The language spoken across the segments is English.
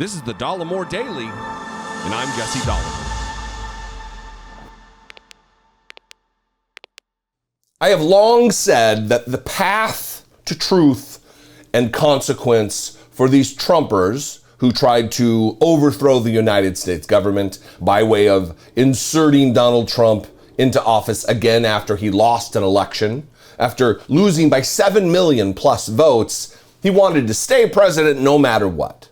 This is the Dollemore Daily, and I'm Jesse Dollemore. I have long said that the path to truth and consequence for these Trumpers who tried to overthrow the United States government by way of inserting Donald Trump into office again after he lost an election, after losing by 7 million plus votes, he wanted to stay president no matter what.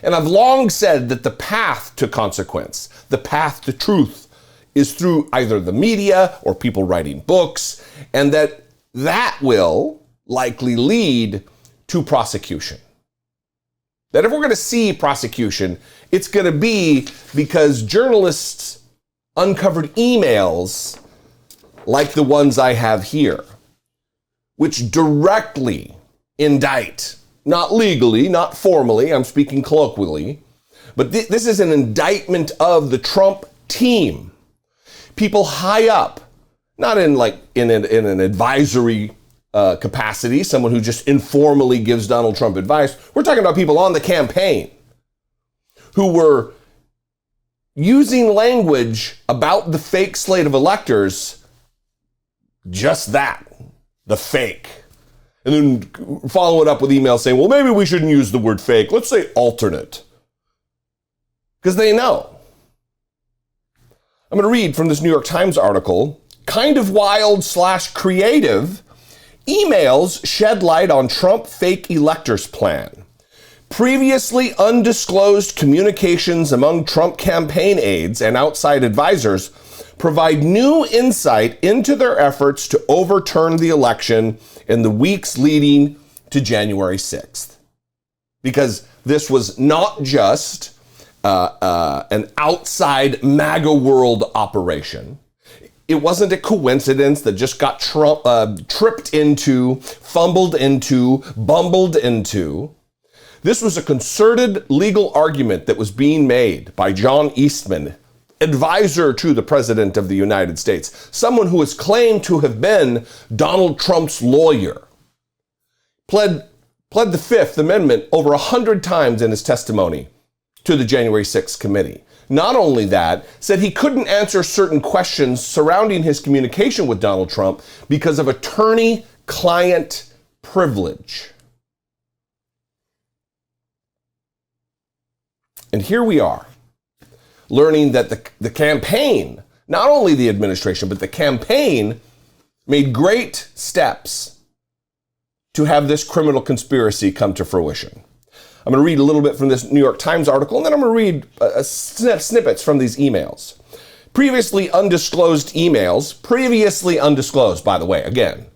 And I've long said that the path to consequence, the path to truth, is through either the media or people writing books, and that will likely lead to prosecution. That if we're going to see prosecution, it's going to be because journalists uncovered emails like the ones I have here, which directly indict, not legally, not formally, I'm speaking colloquially, but this is an indictment of the Trump team. People high up, not in an advisory capacity, someone who just informally gives Donald Trump advice. We're talking about people on the campaign who were using language about the fake slate of electors, just that, the fake. And then follow it up with emails saying, well, maybe we shouldn't use the word fake. Let's say alternate. Because they know. I'm going to read from this New York Times article, kind of wild / creative, emails shed light on Trump fake electors plan. Previously undisclosed communications among Trump campaign aides and outside advisors provide new insight into their efforts to overturn the election in the weeks leading to January 6th. Because this was not just an outside MAGA world operation. It wasn't a coincidence that just got tripped into, fumbled into, bumbled into. This was a concerted legal argument that was being made by John Eastman, advisor to the President of the United States, someone who is claimed to have been Donald Trump's lawyer, pled the Fifth Amendment over 100 times in his testimony to the January 6th committee. Not only that, said he couldn't answer certain questions surrounding his communication with Donald Trump because of attorney-client privilege. And here we are, learning that the campaign, not only the administration, but the campaign made great steps to have this criminal conspiracy come to fruition. I'm going to read a little bit from this New York Times article, and then I'm going to read snippets from these emails. Previously undisclosed emails, by the way, again,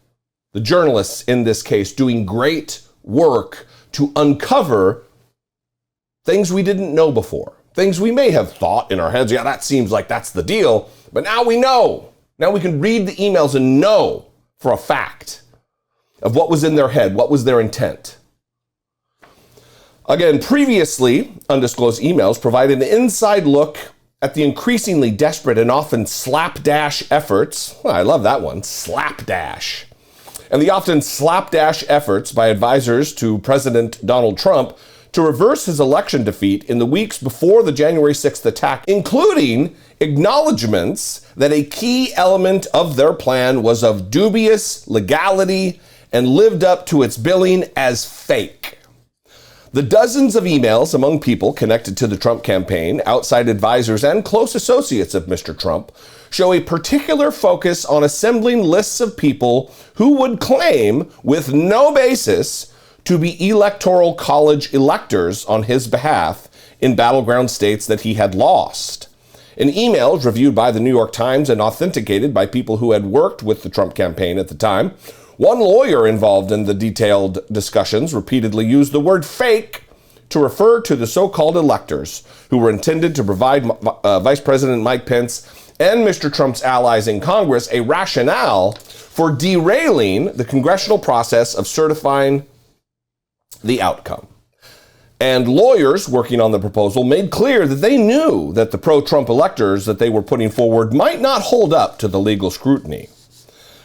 the journalists in this case doing great work to uncover things we didn't know before. Things we may have thought in our heads, yeah, that seems like that's the deal, but now we know. Now we can read the emails and know for a fact of what was in their head, what was their intent. Again, previously undisclosed emails provide an inside look at the increasingly desperate and often slapdash efforts, I love that one, slapdash, and the often slapdash efforts by advisors to President Donald Trump to reverse his election defeat in the weeks before the January 6th attack, including acknowledgments that a key element of their plan was of dubious legality and lived up to its billing as fake. The dozens of emails among people connected to the Trump campaign, outside advisors, and close associates of Mr. Trump show a particular focus on assembling lists of people who would claim, with no basis, to be electoral college electors on his behalf in battleground states that he had lost. In emails reviewed by the New York Times and authenticated by people who had worked with the Trump campaign at the time, one lawyer involved in the detailed discussions repeatedly used the word fake to refer to the so-called electors who were intended to provide Vice President Mike Pence and Mr. Trump's allies in Congress a rationale for derailing the congressional process of certifying the outcome. And lawyers working on the proposal made clear that they knew that the pro-Trump electors that they were putting forward might not hold up to the legal scrutiny.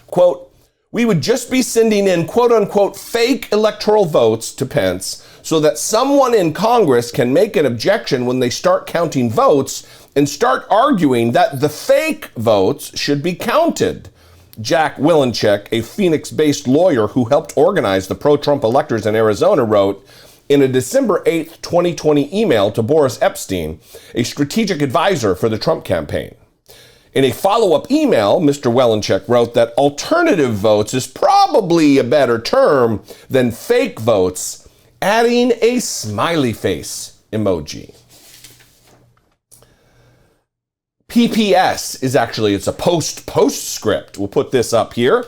Quote, we would just be sending in quote unquote fake electoral votes to Pence so that someone in Congress can make an objection when they start counting votes and start arguing that the fake votes should be counted. Jack Wilenchek, a Phoenix-based lawyer who helped organize the pro-Trump electors in Arizona, wrote in a December 8, 2020 email to Boris Epshteyn, a strategic advisor for the Trump campaign. In a follow-up email, Mr. Wilenchek wrote that alternative votes is probably a better term than fake votes, adding a smiley face emoji. PPS is actually, it's a postscript. We'll put this up here.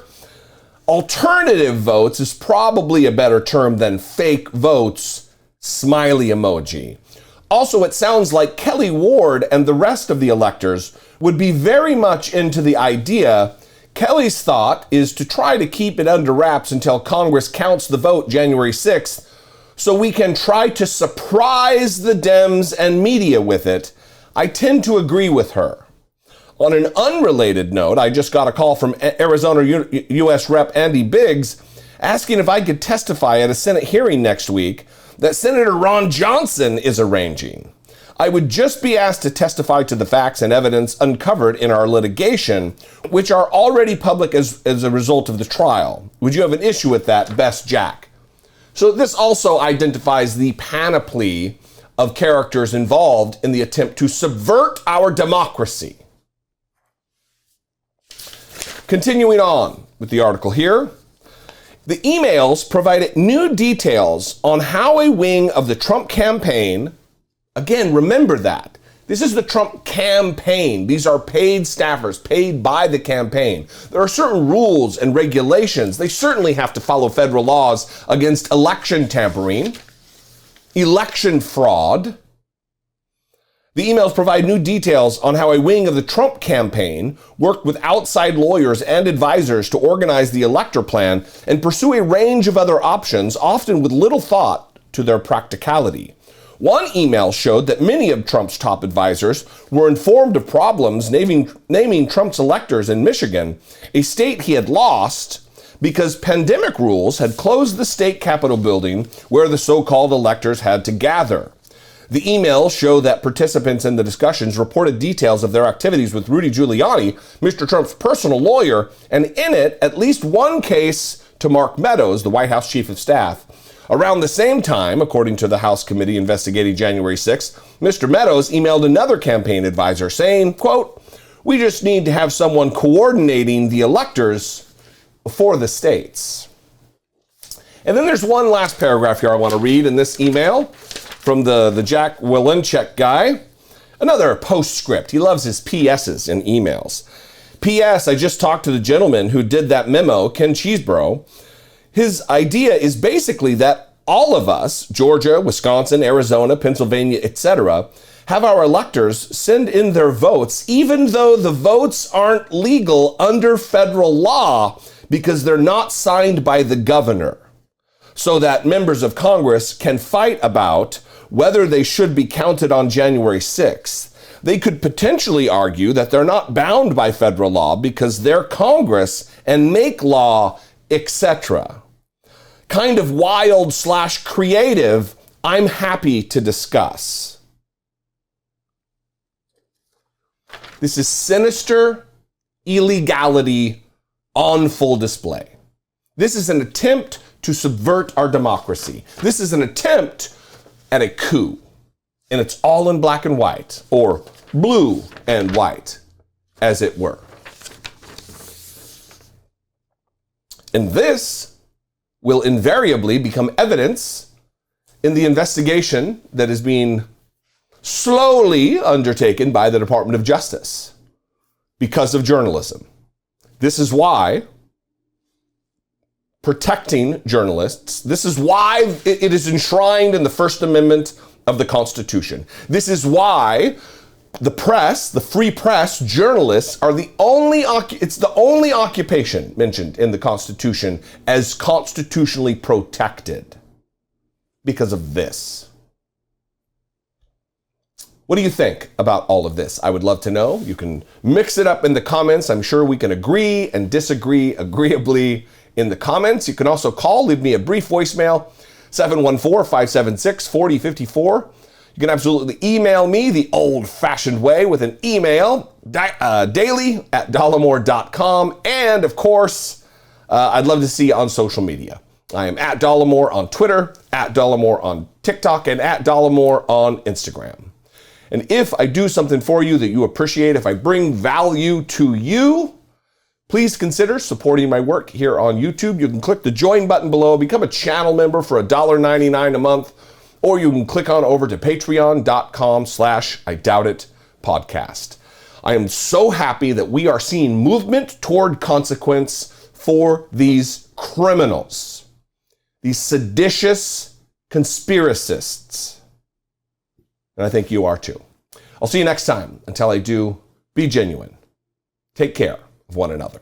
Alternative votes is probably a better term than fake votes, smiley emoji. Also, it sounds like Kelly Ward and the rest of the electors would be very much into the idea. Kelly's thought is to try to keep it under wraps until Congress counts the vote January 6th, so we can try to surprise the Dems and media with it. I tend to agree with her. On an unrelated note, I just got a call from Arizona U.S. Rep. Andy Biggs asking if I could testify at a Senate hearing next week that Senator Ron Johnson is arranging. I would just be asked to testify to the facts and evidence uncovered in our litigation, which are already public as a result of the trial. Would you have an issue with that? Best Jack. So this also identifies the panoply of characters involved in the attempt to subvert our democracy. Continuing on with the article here, the emails provided new details on how a wing of the Trump campaign, again, remember that. This is the Trump campaign. These are paid staffers, paid by the campaign. There are certain rules and regulations. They certainly have to follow federal laws against election tampering, election fraud. The emails provide new details on how a wing of the Trump campaign worked with outside lawyers and advisors to organize the Elector plan and pursue a range of other options, often with little thought to their practicality. One email showed that many of Trump's top advisors were informed of problems naming Trump's electors in Michigan, a state he had lost, because pandemic rules had closed the state capitol building where the so-called electors had to gather. The emails show that participants in the discussions reported details of their activities with Rudy Giuliani, Mr. Trump's personal lawyer, and in it, at least one case to Mark Meadows, the White House chief of staff. Around the same time, according to the House committee investigating January 6th, Mr. Meadows emailed another campaign advisor saying, quote, "We just need to have someone coordinating the electors for the states." And then there's one last paragraph here I want to read in this email from the Jack Wilenchek guy. Another postscript. He loves his PSs in emails. P.S. I just talked to the gentleman who did that memo, Ken Cheeseborough. His idea is basically that all of us, Georgia, Wisconsin, Arizona, Pennsylvania, etc., have our electors send in their votes, even though the votes aren't legal under federal law because they're not signed by the governor, so that members of Congress can fight about whether they should be counted on January 6th. They could potentially argue that they're not bound by federal law because they're Congress and make law, etc. Kind of wild/creative, I'm happy to discuss. This is sinister illegality on full display. This is an attempt to subvert our democracy. This is an attempt at a coup, and it's all in black and white, or blue and white, as it were. And this will invariably become evidence in the investigation that is being slowly undertaken by the Department of Justice because of journalism. This is why protecting journalists, this is why it is enshrined in the First Amendment of the Constitution. This is why the press, the free press, journalists are it's the only occupation mentioned in the Constitution as constitutionally protected because of this. What do you think about all of this? I would love to know. You can mix it up in the comments. I'm sure we can agree and disagree agreeably in the comments. You can also call, leave me a brief voicemail, 714-576-4054. You can absolutely email me the old-fashioned way with an email, daily@dollemore.com. And of course, I'd love to see you on social media. I am at Dollemore on Twitter, at Dollemore on TikTok, and at Dollemore on Instagram. And if I do something for you that you appreciate, if I bring value to you, please consider supporting my work here on YouTube. You can click the join button below, become a channel member for $1.99 a month, or you can click on over to patreon.com/IDoubtIt podcast. I am so happy that we are seeing movement toward consequence for these criminals, these seditious conspiracists. And I think you are too. I'll see you next time. Until I do, be genuine. Take care of one another.